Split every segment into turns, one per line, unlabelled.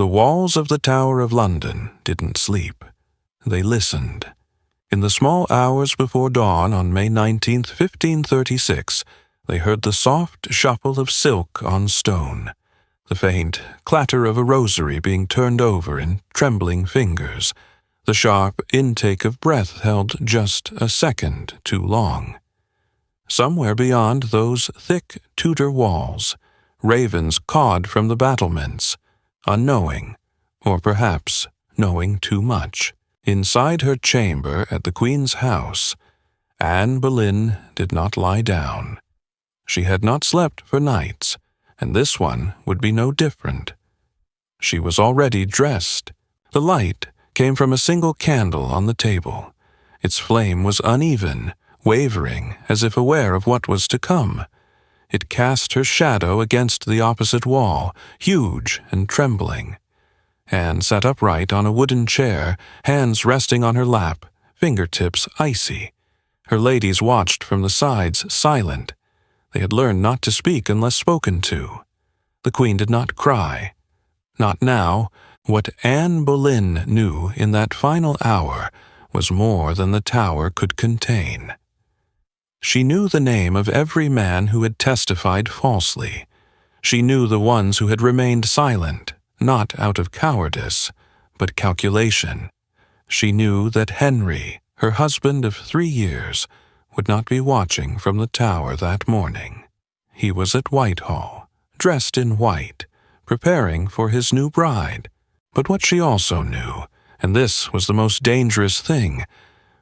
The walls of the Tower of London didn't sleep. They listened. In the small hours before dawn on May 19th, 1536, they heard the soft shuffle of silk on stone, the faint clatter of a rosary being turned over in trembling fingers, the sharp intake of breath held just a second too long. Somewhere beyond those thick Tudor walls, ravens cawed from the battlements, unknowing, or perhaps knowing too much. Inside her chamber at the Queen's house, Anne Boleyn did not lie down. She had not slept for nights, and this one would be no different. She was already dressed. The light came from a single candle on the table. Its flame was uneven, wavering as if aware of what was to come. It cast her shadow against the opposite wall, huge and trembling. Anne sat upright on a wooden chair, hands resting on her lap, fingertips icy. Her ladies watched from the sides, silent. They had learned not to speak unless spoken to. The Queen did not cry. Not now. What Anne Boleyn knew in that final hour was more than the tower could contain. She knew the name of every man who had testified falsely. She knew the ones who had remained silent, not out of cowardice, but calculation. She knew that Henry, her husband of 3 years, would not be watching from the tower that morning. He was at Whitehall, dressed in white, preparing for his new bride. But what she also knew, and this was the most dangerous thing,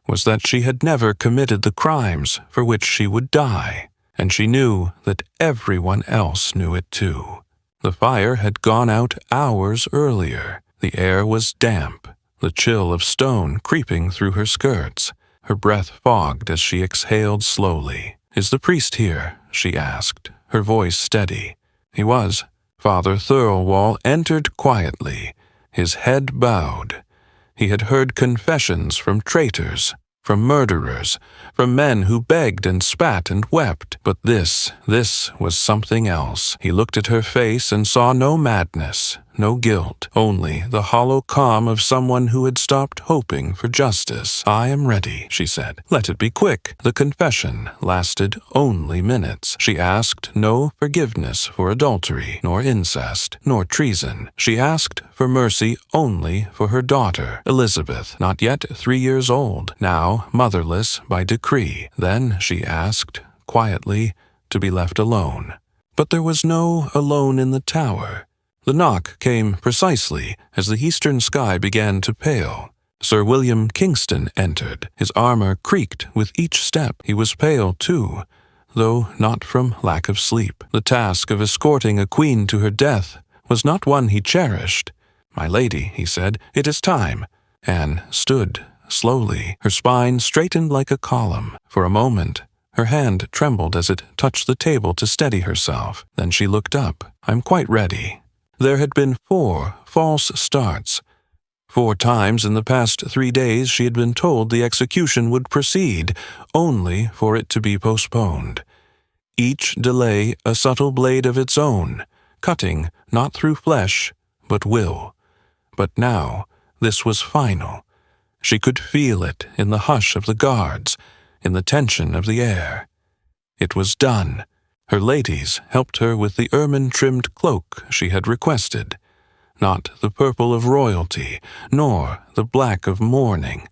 was that she had never committed the crimes for which she would die, and she knew that everyone else knew it too. The fire had gone out hours earlier. The air was damp, the chill of stone creeping through her skirts. Her breath fogged as she exhaled slowly. "Is the priest here?" she asked, her voice steady. He was. Father Thirlwall entered quietly, his head bowed. He had heard confessions from traitors, from murderers, from men who begged and spat and wept. But this was something else. He looked at her face and saw no madness, no guilt, only the hollow calm of someone who had stopped hoping for justice. "I am ready," she said. "Let it be quick." The confession lasted only minutes. She asked no forgiveness for adultery, nor incest, nor treason. She asked for mercy only for her daughter, Elizabeth, not yet 3 years old, now motherless by decree. Then she asked, quietly, to be left alone. But there was no alone in the tower. The knock came precisely as the eastern sky began to pale. Sir William Kingston entered. His armor creaked with each step. He was pale, too, though not from lack of sleep. The task of escorting a queen to her death was not one he cherished. "My lady," he said, "it is time." Anne stood slowly, her spine straightened like a column. For a moment, her hand trembled as it touched the table to steady herself. Then she looked up. "I'm quite ready." There had been 4 false starts. 4 times in the past 3 days she had been told the execution would proceed, only for it to be postponed. Each delay a subtle blade of its own, cutting not through flesh, but will. But now, this was final. She could feel it in the hush of the guards, in the tension of the air. It was done. Her ladies helped her with the ermine-trimmed cloak she had requested. Not the purple of royalty, nor the black of mourning.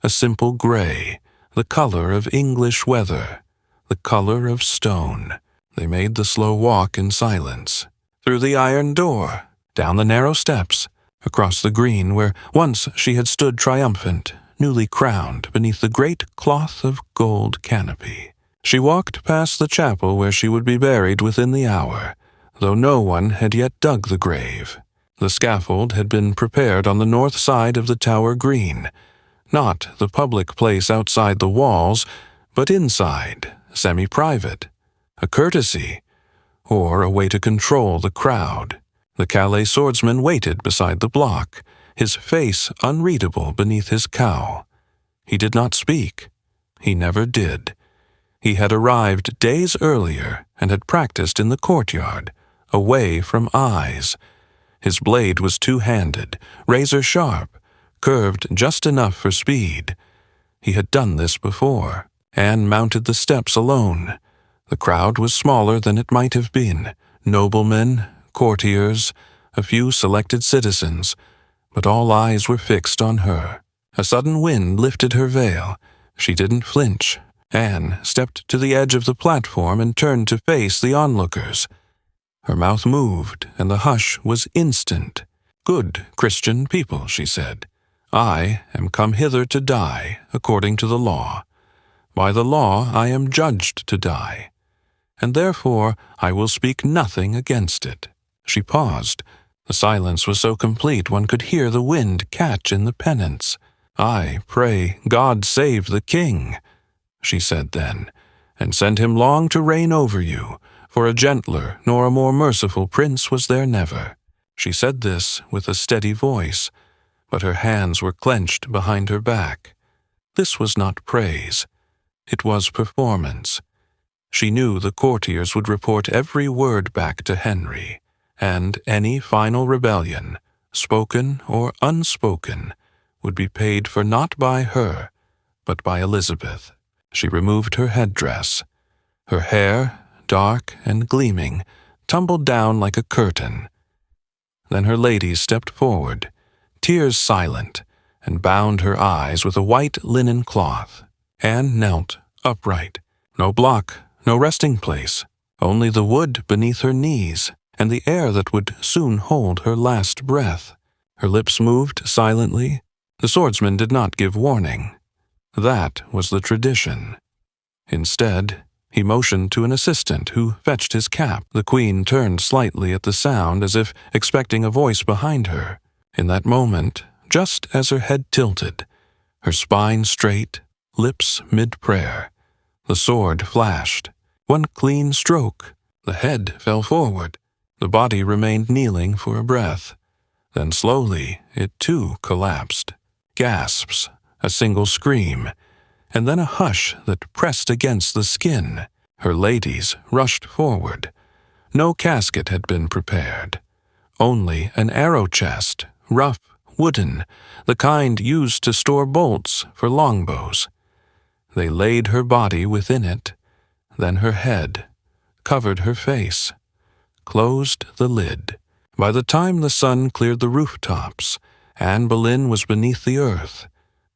A simple gray, the color of English weather, the color of stone. They made the slow walk in silence. Through the iron door, down the narrow steps, across the green where once she had stood triumphant, newly crowned beneath the great cloth of gold canopy. She walked past the chapel where she would be buried within the hour, though no one had yet dug the grave. The scaffold had been prepared on the north side of the Tower Green, not the public place outside the walls, but inside, semi-private, a courtesy, or a way to control the crowd. The Calais swordsman waited beside the block, his face unreadable beneath his cowl. He did not speak. He never did. He had arrived days earlier and had practiced in the courtyard, away from eyes. His blade was two-handed, razor-sharp, curved just enough for speed. He had done this before. Anne mounted the steps alone. The crowd was smaller than it might have been. Noblemen, courtiers, a few selected citizens, but all eyes were fixed on her. A sudden wind lifted her veil. She didn't flinch. Anne stepped to the edge of the platform and turned to face the onlookers. Her mouth moved, and the hush was instant. "Good Christian people," she said, "I am come hither to die, according to the law. By the law I am judged to die, and therefore I will speak nothing against it." She paused. The silence was so complete one could hear the wind catch in the pennants. "I pray God save the king," she said then, "and send him long to reign over you, for a gentler nor a more merciful prince was there never." She said this with a steady voice, but her hands were clenched behind her back. This was not praise. It was performance. She knew the courtiers would report every word back to Henry, and any final rebellion, spoken or unspoken, would be paid for not by her, but by Elizabeth. She removed her headdress. Her hair, dark and gleaming, tumbled down like a curtain. Then her ladies stepped forward, tears silent, and bound her eyes with a white linen cloth. Anne knelt, upright. No block, no resting place, only the wood beneath her knees, and the air that would soon hold her last breath. Her lips moved silently. The swordsman did not give warning. That was the tradition. Instead, he motioned to an assistant who fetched his cap. The queen turned slightly at the sound as if expecting a voice behind her. In that moment, just as her head tilted, her spine straight, lips mid-prayer, the sword flashed. One clean stroke. The head fell forward. The body remained kneeling for a breath. Then slowly it too collapsed. Gasps, a single scream, and then a hush that pressed against the skin. Her ladies rushed forward. No casket had been prepared. Only an arrow chest, rough, wooden, the kind used to store bolts for longbows. They laid her body within it, then her head, covered her face, closed the lid. By the time the sun cleared the rooftops, Anne Boleyn was beneath the earth.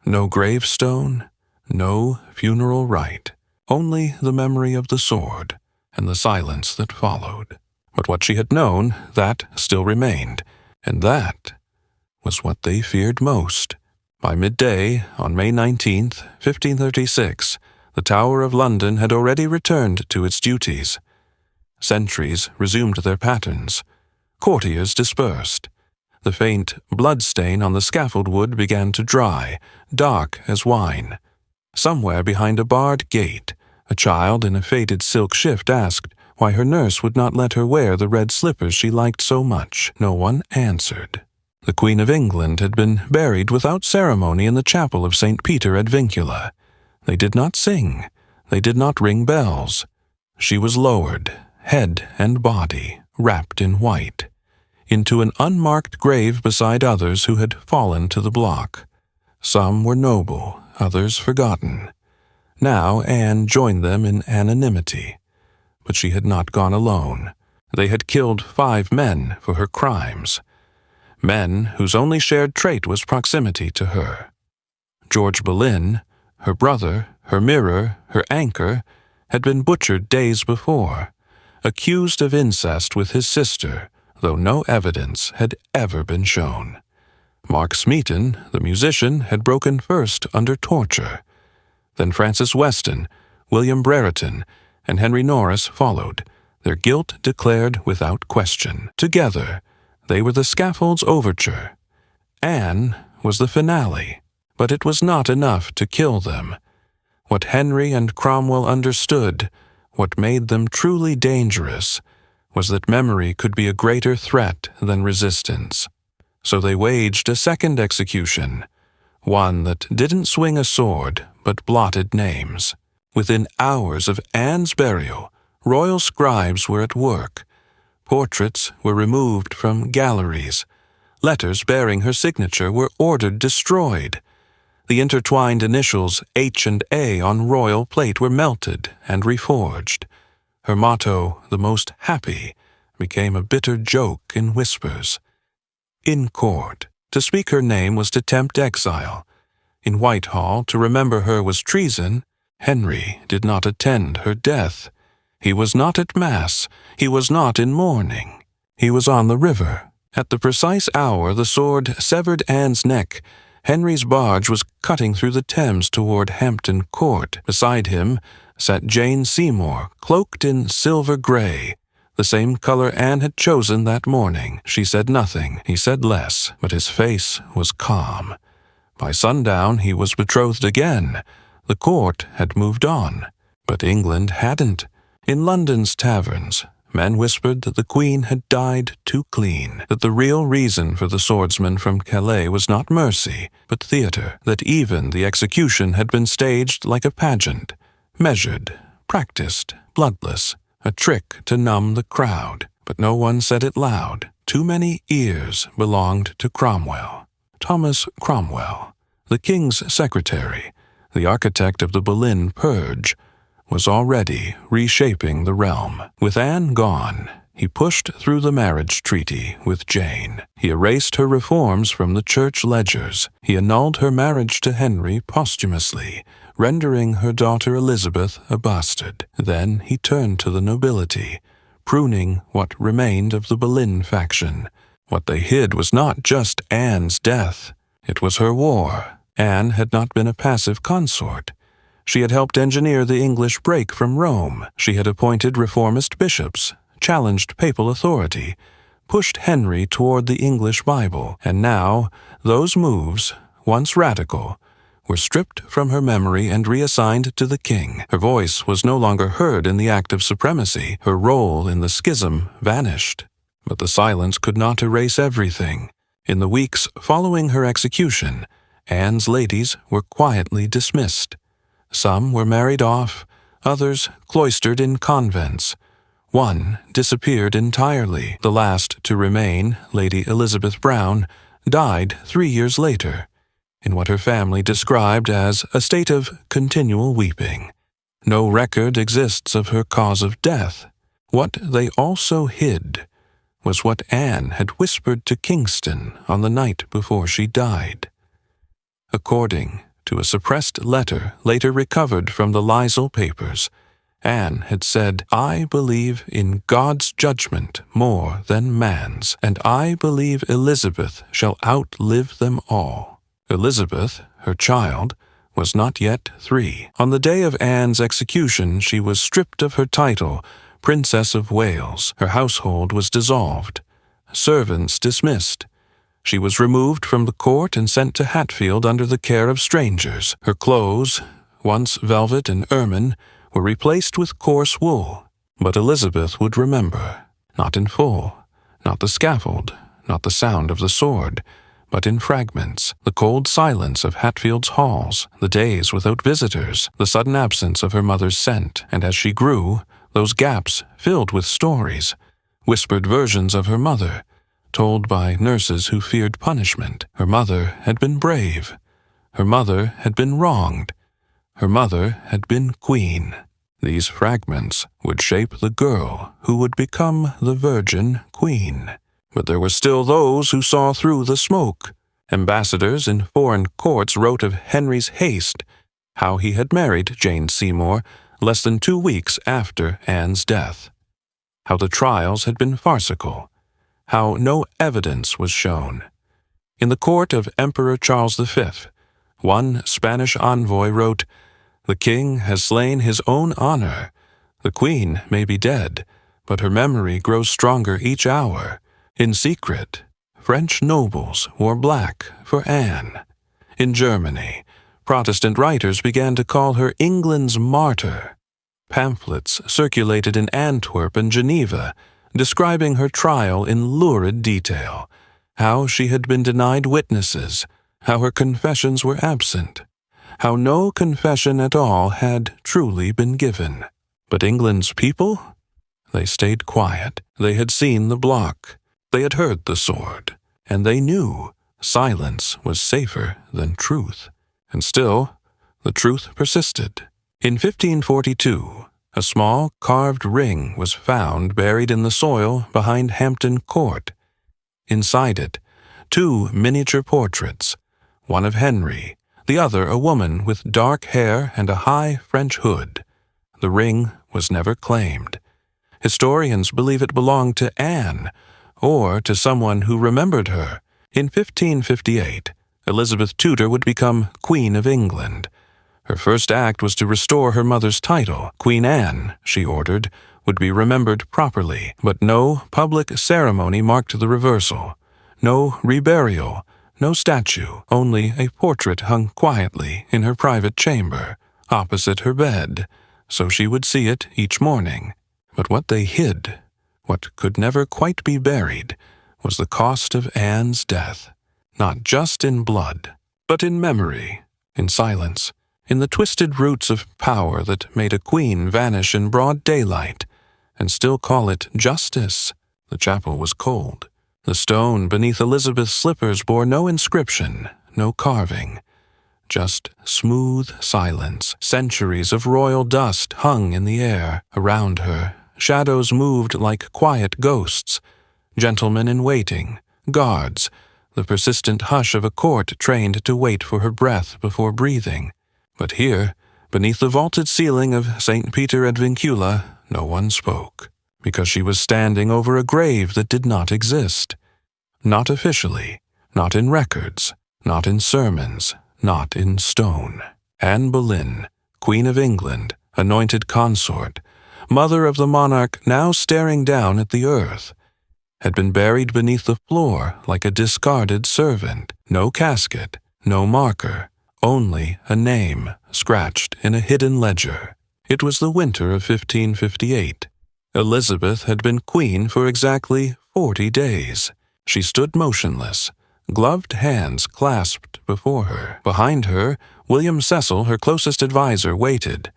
No gravestone, no funeral rite, only the memory of the sword and the silence that followed. But what she had known, that still remained, and that was what they feared most. By midday, on May 19th, 1536, the Tower of London had already returned to its duties. Sentries resumed their patterns. Courtiers dispersed. The faint blood stain on the scaffold wood began to dry, dark as wine. Somewhere behind a barred gate, a child in a faded silk shift asked why her nurse would not let her wear the red slippers she liked so much. No one answered. The Queen of England had been buried without ceremony in the chapel of St. Peter at Vincula. They did not sing. They did not ring bells. She was lowered, head and body, wrapped in white, into an unmarked grave beside others who had fallen to the block. Some were noble, others forgotten. Now Anne joined them in anonymity. But she had not gone alone. They had killed 5 men for her crimes. Men whose only shared trait was proximity to her. George Boleyn, her brother, her mirror, her anchor, had been butchered days before, accused of incest with his sister, though no evidence had ever been shown. Mark Smeaton, the musician, had broken first under torture. Then Francis Weston, William Brereton, and Henry Norris followed, their guilt declared without question. Together, they were the scaffold's overture. Anne was the finale, but it was not enough to kill them. What Henry and Cromwell understood, what made them truly dangerous, was that memory could be a greater threat than resistance. So they waged a second execution, one that didn't swing a sword but blotted names. Within hours of Anne's burial, royal scribes were at work, Portraits were removed from galleries. Letters bearing her signature were ordered destroyed. The intertwined initials H and A on royal plate were melted and reforged. Her motto, "The Most Happy," became a bitter joke in whispers. In court, to speak her name was to tempt exile. In Whitehall, to remember her was treason. Henry did not attend her death. He was not at Mass. He was not in mourning. He was on the river. At the precise hour the sword severed Anne's neck, Henry's barge was cutting through the Thames toward Hampton Court. Beside him sat Jane Seymour, cloaked in silver gray, the same color Anne had chosen that morning. She said nothing. He said less, but his face was calm. By sundown he was betrothed again. The court had moved on, but England hadn't. In London's taverns, men whispered that the Queen had died too clean, that the real reason for the swordsman from Calais was not mercy, but theater, that even the execution had been staged like a pageant, measured, practiced, bloodless, a trick to numb the crowd. But no one said it loud. Too many ears belonged to Cromwell. Thomas Cromwell, the king's secretary, the architect of the Boleyn purge, was already reshaping the realm. With Anne gone, he pushed through the marriage treaty with Jane. He erased her reforms from the church ledgers. He annulled her marriage to Henry posthumously, rendering her daughter Elizabeth a bastard. Then he turned to the nobility, pruning what remained of the Boleyn faction. What they hid was not just Anne's death. It was her war. Anne had not been a passive consort. She had helped engineer the English break from Rome. She had appointed reformist bishops, challenged papal authority, pushed Henry toward the English Bible, and now those moves, once radical, were stripped from her memory and reassigned to the king. Her voice was no longer heard in the act of supremacy. Her role in the schism vanished. But the silence could not erase everything. In the weeks following her execution, Anne's ladies were quietly dismissed. Some were married off, others cloistered in convents. One disappeared entirely. The last to remain, Lady Elizabeth Brown, died 3 years later, in what her family described as a state of continual weeping. No record exists of her cause of death. What they also hid was what Anne had whispered to Kingston on the night before she died. According to a suppressed letter later recovered from the Lisle papers, Anne had said, "I believe in God's judgment more than man's, and I believe Elizabeth shall outlive them all." Elizabeth, her child, was not yet 3. On the day of Anne's execution, she was stripped of her title, Princess of Wales. Her household was dissolved, servants dismissed. She was removed from the court and sent to Hatfield under the care of strangers. Her clothes, once velvet and ermine, were replaced with coarse wool. But Elizabeth would remember, not in full, not the scaffold, not the sound of the sword, but in fragments, the cold silence of Hatfield's halls, the days without visitors, the sudden absence of her mother's scent, and as she grew, those gaps filled with stories, whispered versions of her mother, told by nurses who feared punishment. Her mother had been brave. Her mother had been wronged. Her mother had been queen. These fragments would shape the girl who would become the virgin queen. But there were still those who saw through the smoke. Ambassadors in foreign courts wrote of Henry's haste, how he had married Jane Seymour less than 2 weeks after Anne's death, how the trials had been farcical, how no evidence was shown. In the court of Emperor Charles V, one Spanish envoy wrote, "The king has slain his own honor. The queen may be dead, but her memory grows stronger each hour. In secret, French nobles wore black for Anne." In Germany, Protestant writers began to call her England's martyr. Pamphlets circulated in Antwerp and Geneva, describing her trial in lurid detail, how she had been denied witnesses, how her confessions were absent, how no confession at all had truly been given. But England's people? They stayed quiet. They had seen the block. They had heard the sword. And they knew silence was safer than truth. And still, the truth persisted. In 1542, a small carved ring was found buried in the soil behind Hampton Court. Inside it, 2 miniature portraits, one of Henry, the other a woman with dark hair and a high French hood. The ring was never claimed. Historians believe it belonged to Anne, or to someone who remembered her. In 1558, Elizabeth Tudor would become Queen of England. Her first act was to restore her mother's title. Queen Anne, she ordered, would be remembered properly, but no public ceremony marked the reversal. No reburial, no statue, only a portrait hung quietly in her private chamber, opposite her bed, so she would see it each morning. But what they hid, what could never quite be buried, was the cost of Anne's death, not just in blood, but in memory, in silence, in the twisted roots of power that made a queen vanish in broad daylight, and still call it justice. The chapel was cold. The stone beneath Elizabeth's slippers bore no inscription, no carving, just smooth silence. Centuries of royal dust hung in the air. Around her, shadows moved like quiet ghosts, gentlemen in waiting, guards, the persistent hush of a court trained to wait for her breath before breathing. But here, beneath the vaulted ceiling of St. Peter ad Vincula, no one spoke, because she was standing over a grave that did not exist. Not officially, not in records, not in sermons, not in stone. Anne Boleyn, Queen of England, anointed consort, mother of the monarch now staring down at the earth, had been buried beneath the floor like a discarded servant. No casket, no marker, only a name scratched in a hidden ledger. It was the winter of 1558. Elizabeth had been queen for exactly 40 days. She stood motionless, gloved hands clasped before her. Behind her, William Cecil, her closest adviser, waited.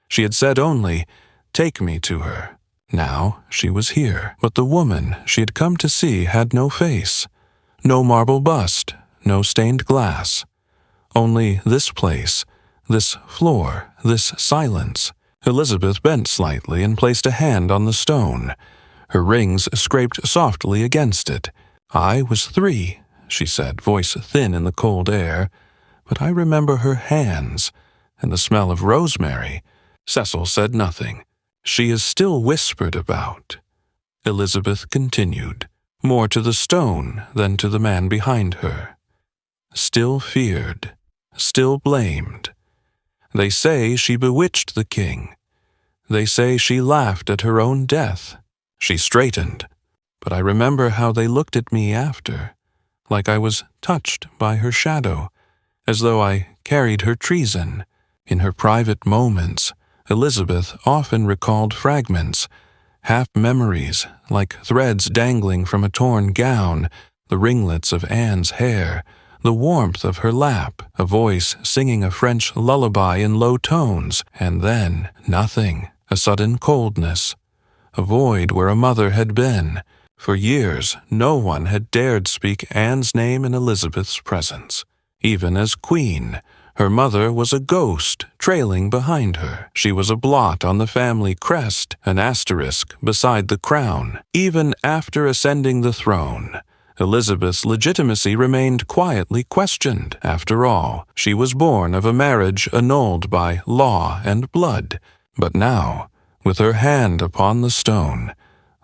She had said only, "Take me to her." Now she was here. But the woman she had come to see had no face, no marble bust, no stained glass. Only this place, this floor, this silence. Elizabeth bent slightly and placed a hand on the stone. Her rings scraped softly against it. "I was 3, she said, voice thin in the cold air. "But I remember her hands, and the smell of rosemary." Cecil said nothing. "She is still whispered about," Elizabeth continued, more to the stone than to the man behind her. "Still feared, still blamed. They say she bewitched the king. They say she laughed at her own death." She straightened, but I remember how they looked at me after, like I was touched by her shadow, as though I carried her treason. In her private moments, Elizabeth often recalled fragments, half-memories, like threads dangling from a torn gown, the ringlets of Anne's hair, the warmth of her lap, a voice singing a French lullaby in low tones, and then nothing, a sudden coldness, a void where a mother had been. For years, no one had dared speak Anne's name in Elizabeth's presence. Even as queen, her mother was a ghost trailing behind her. She was a blot on the family crest, an asterisk beside the crown. Even after ascending the throne, Elizabeth's legitimacy remained quietly questioned. After all, she was born of a marriage annulled by law and blood. But now, with her hand upon the stone,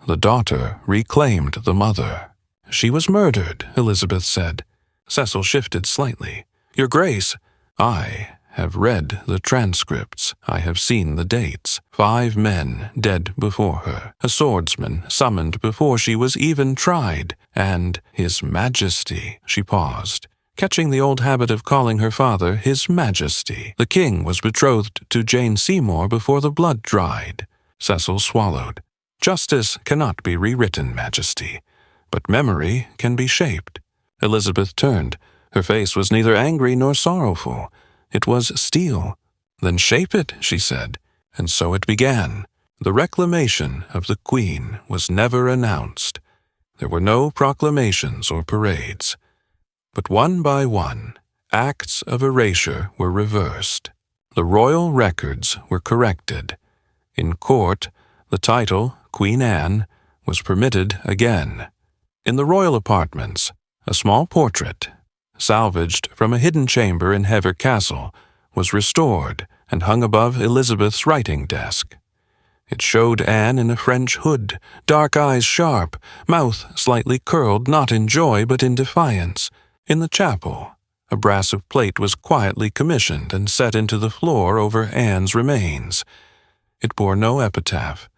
the daughter reclaimed the mother. "She was murdered," Elizabeth said. Cecil shifted slightly. "Your Grace, I have read the transcripts. I have seen the dates. 5 men dead before her, a swordsman summoned before she was even tried, and His Majesty." She paused, catching the old habit of calling her father His Majesty. "The king was betrothed to Jane Seymour before the blood dried." Cecil swallowed. "Justice cannot be rewritten, Majesty, but memory can be shaped." Elizabeth turned. Her face was neither angry nor sorrowful. It was steel. "Then shape it," she said. And so it began. The reclamation of the Queen was never announced. There were no proclamations or parades. But one by one, acts of erasure were reversed. The royal records were corrected. In court, the title, Queen Anne, was permitted again. In the royal apartments, a small portrait, salvaged from a hidden chamber in Hever Castle, was restored and hung above Elizabeth's writing desk. It showed Anne in a French hood, dark eyes sharp, mouth slightly curled not in joy but in defiance. In the chapel, a brass plate was quietly commissioned and set into the floor over Anne's remains. It bore no epitaph,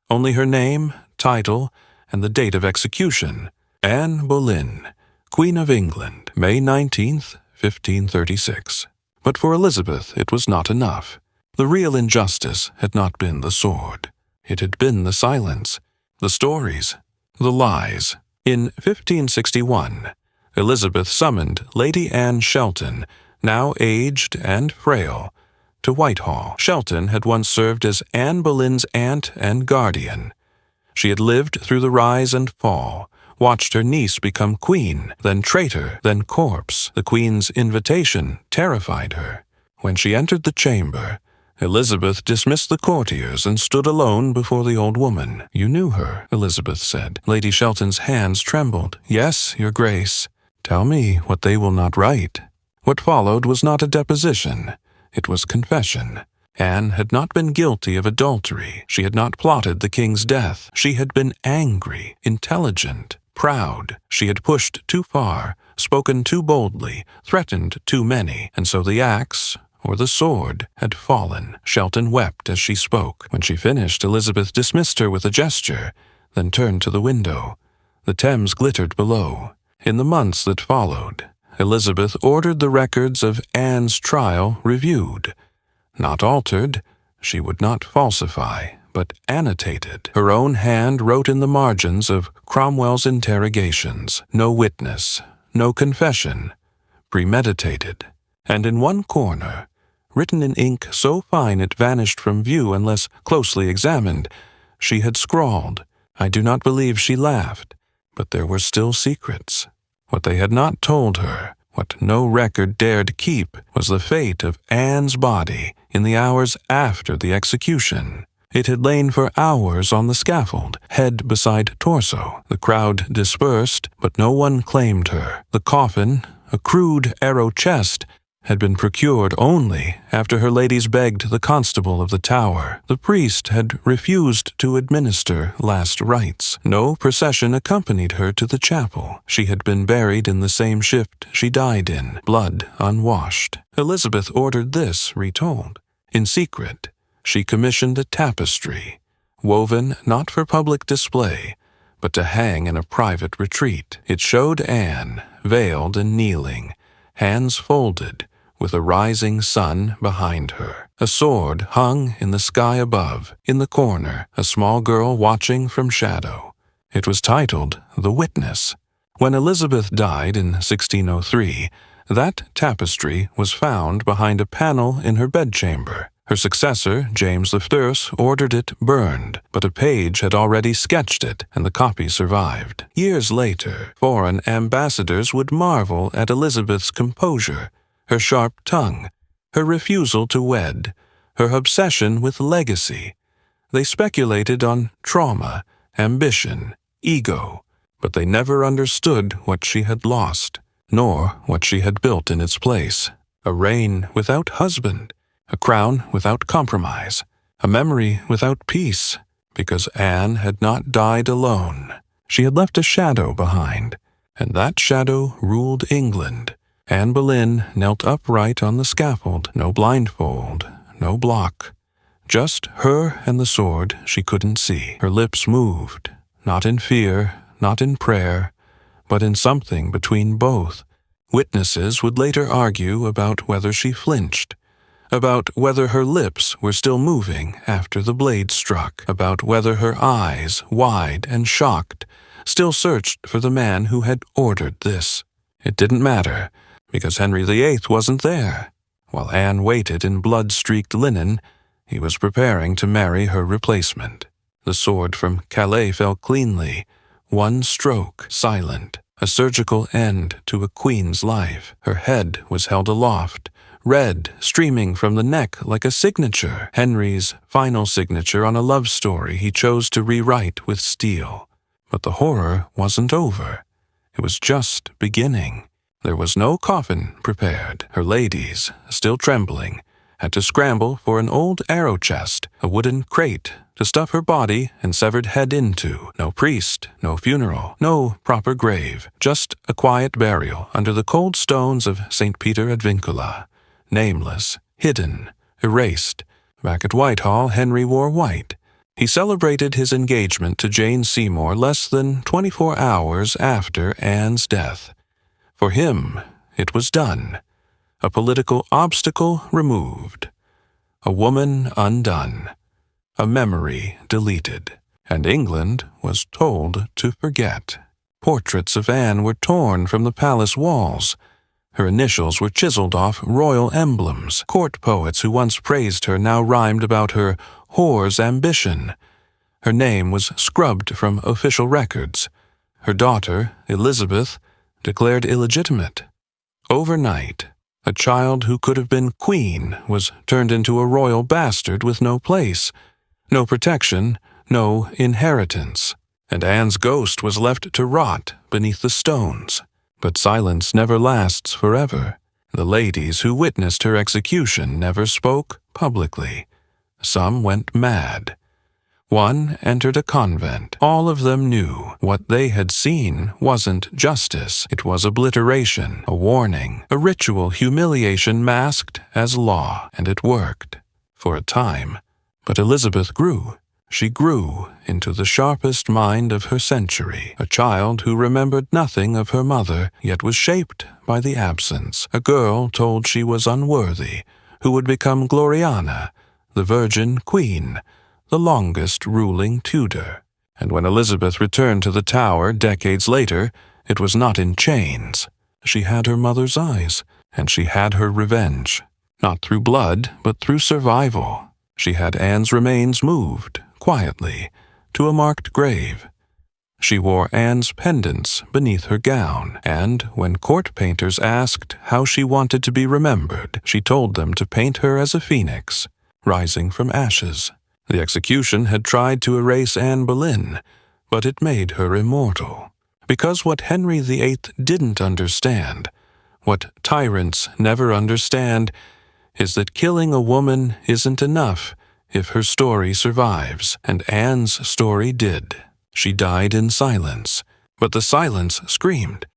only her name, title, and the date of execution, Anne Boleyn, Queen of England, May 19th, 1536. But for Elizabeth it was not enough. The real injustice had not been the sword. It had been the silence, the stories, the lies. In 1561, Elizabeth summoned Lady Anne Shelton, now aged and frail, to Whitehall. Shelton had once served as Anne Boleyn's aunt and guardian. She had lived through the rise and fall, watched her niece become queen, then traitor, then corpse. The queen's invitation terrified her. When she entered the chamber, Elizabeth dismissed the courtiers and stood alone before the old woman. "You knew her," Elizabeth said. Lady Shelton's hands trembled. "Yes, your grace." "Tell me what they will not write." What followed was not a deposition. It was confession. Anne had not been guilty of adultery. She had not plotted the king's death. She had been angry, intelligent, proud. She had pushed too far, spoken too boldly, threatened too many, and so the axe, or the sword, had fallen. Shelton wept as she spoke. When she finished, Elizabeth dismissed her with a gesture, then turned to the window. The Thames glittered below. In the months that followed, Elizabeth ordered the records of Anne's trial reviewed. Not altered, she would not falsify, but annotated. Her own hand wrote in the margins of Cromwell's interrogations, no witness, no confession, premeditated. And in one corner, written in ink so fine it vanished from view unless closely examined, she had scrawled, "I do not believe she laughed, but there were still secrets." What they had not told her, what no record dared keep, was the fate of Anne's body in the hours after the execution. It had lain for hours on the scaffold, head beside torso. The crowd dispersed, but no one claimed her. The coffin, a crude arrow chest, had been procured only after her ladies begged the constable of the Tower. The priest had refused to administer last rites. No procession accompanied her to the chapel. She had been buried in the same shift she died in, blood unwashed. Elizabeth ordered this retold. In secret, she commissioned a tapestry, woven not for public display, but to hang in a private retreat. It showed Anne, veiled and kneeling, hands folded, with a rising sun behind her. A sword hung in the sky above. In the corner, a small girl watching from shadow. It was titled The Witness. When Elizabeth died in 1603, that tapestry was found behind a panel in her bedchamber. Her successor, James I, ordered it burned, but a page had already sketched it, and the copy survived. Years later, foreign ambassadors would marvel at Elizabeth's composure, her sharp tongue, her refusal to wed, her obsession with legacy. They speculated on trauma, ambition, ego, but they never understood what she had lost, nor what she had built in its place. A reign without husband, a crown without compromise, a memory without peace, because Anne had not died alone. She had left a shadow behind, and that shadow ruled England. Anne Boleyn knelt upright on the scaffold, no blindfold, no block. Just her and the sword she couldn't see. Her lips moved, not in fear, not in prayer, but in something between both. Witnesses would later argue about whether she flinched, about whether her lips were still moving after the blade struck, about whether her eyes, wide and shocked, still searched for the man who had ordered this. It didn't matter, because Henry VIII wasn't there. While Anne waited in blood-streaked linen, He was preparing to marry her replacement. The sword from Calais fell cleanly, one stroke, silent, a surgical end to a queen's life. Her head was held aloft, red streaming from the neck like a signature, Henry's final signature on a love story he chose to rewrite with steel. But the horror wasn't over. It was just beginning. There was no coffin prepared. Her ladies, still trembling, had to scramble for an old arrow chest, a wooden crate, to stuff her body and severed head into. No priest, no funeral, no proper grave, just a quiet burial under the cold stones of St. Peter ad Vincula. Nameless, hidden, erased. Back at Whitehall, Henry wore white. He celebrated his engagement to Jane Seymour less than 24 hours after Anne's death. For him, it was done. A political obstacle removed. A woman undone. A memory deleted. And England was told to forget. Portraits of Anne were torn from the palace walls. Her initials were chiseled off royal emblems. Court poets who once praised her now rhymed about her whore's ambition. Her name was scrubbed from official records. Her daughter, Elizabeth, declared illegitimate. Overnight, a child who could have been queen was turned into a royal bastard with no place, no protection, no inheritance, and Anne's ghost was left to rot beneath the stones. But silence never lasts forever. The ladies who witnessed her execution never spoke publicly. Some went mad. One entered a convent. All of them knew what they had seen wasn't justice. It was obliteration, a warning, a ritual humiliation masked as law, and it worked. For a time. But Elizabeth grew. She grew into the sharpest mind of her century, a child who remembered nothing of her mother, yet was shaped by the absence, a girl told she was unworthy, who would become Gloriana, the Virgin Queen, the longest ruling Tudor. And when Elizabeth returned to the Tower decades later, it was not in chains. She had her mother's eyes, and she had her revenge, not through blood, but through survival. She had Anne's remains moved, quietly, to a marked grave. She wore Anne's pendants beneath her gown, and when court painters asked how she wanted to be remembered, she told them to paint her as a phoenix, rising from ashes. The execution had tried to erase Anne Boleyn, but it made her immortal. Because what Henry VIII didn't understand, what tyrants never understand, is that killing a woman isn't enough if her story survives, and Anne's story did. She died in silence, but the silence screamed.